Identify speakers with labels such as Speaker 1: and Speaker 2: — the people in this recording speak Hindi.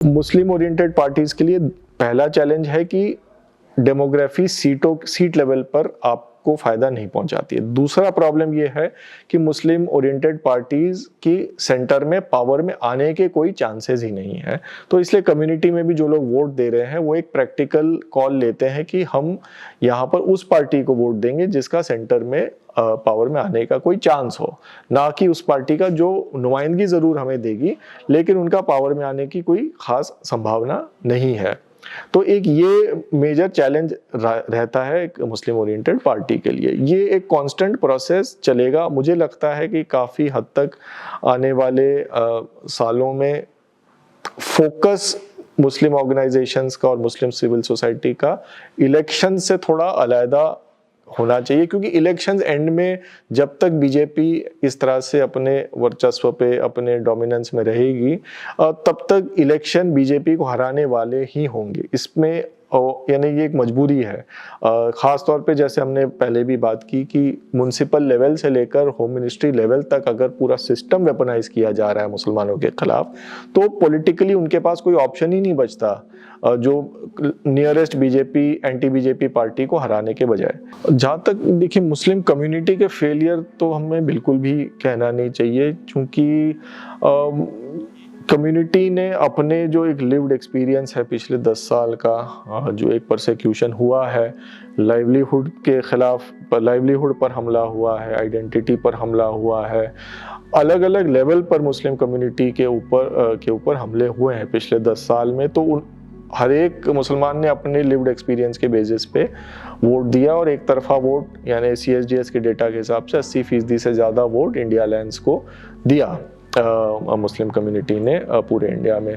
Speaker 1: मुस्लिम ओरिएंटेड पार्टीज के लिए पहला चैलेंज है कि डेमोग्राफी सीट लेवल पर आपको फायदा नहीं पहुंचाती है। दूसरा प्रॉब्लम ये है कि मुस्लिम ओरिएंटेड पार्टीज की सेंटर में पावर में आने के कोई चांसेस ही नहीं है। तो इसलिए कम्युनिटी में भी जो लोग वोट दे रहे हैं वो एक प्रैक्टिकल कॉल लेते हैं कि हम यहाँ पर उस पार्टी को वोट देंगे जिसका सेंटर में पावर में आने का कोई चांस हो, ना कि उस पार्टी का जो नुमाइंदगी जरूर हमें देगी लेकिन उनका पावर में आने की कोई खास संभावना नहीं है। तो एक ये मेजर चैलेंज रहता है एक मुस्लिम ओरिएंटेड पार्टी के लिए। ये एक कांस्टेंट प्रोसेस चलेगा। मुझे लगता है कि काफ़ी हद तक आने वाले सालों में फोकस मुस्लिम ऑर्गेनाइजेशंस का और मुस्लिम सिविल सोसाइटी का इलेक्शन से थोड़ा अलग होना चाहिए, क्योंकि इलेक्शंस एंड में जब तक बीजेपी इस तरह से अपने वर्चस्व पे अपने डोमिनेंस में रहेगी तब तक इलेक्शन बीजेपी को हराने वाले ही होंगे। इसमें यानी ये एक मजबूरी है। ख़ास तौर पे जैसे हमने पहले भी बात की कि म्युनिसिपल लेवल से लेकर होम मिनिस्ट्री लेवल तक अगर पूरा सिस्टम वेपनाइज किया जा रहा है मुसलमानों के खिलाफ, तो पॉलिटिकली उनके पास कोई ऑप्शन ही नहीं बचता जो nearest BJP anti BJP party को हराने के बजाय। जहाँ तक देखिए मुस्लिम कम्युनिटी के फेलियर तो हमें बिल्कुल भी कहना नहीं चाहिए, क्योंकि कम्युनिटी ने अपने जो एक लिव्ड एक्सपीरियंस है पिछले 10 साल का, जो एक परसेक्यूशन हुआ है, लाइवलीहुड के खिलाफ, लाइवलीहुड पर हमला हुआ है, आइडेंटिटी पर हमला हुआ है, अलग अलग लेवल पर मुस्लिम कम्युनिटी के ऊपर हमले हुए हैं पिछले 10 साल में। तो हर एक मुसलमान ने अपने लिव्ड एक्सपीरियंस के बेसिस पे वोट दिया और एक तरफा वोट यानी CSDS के डेटा के हिसाब से 80% से ज़्यादा वोट इंडिया अलायंस को दिया मुस्लिम कम्युनिटी ने पूरे इंडिया में।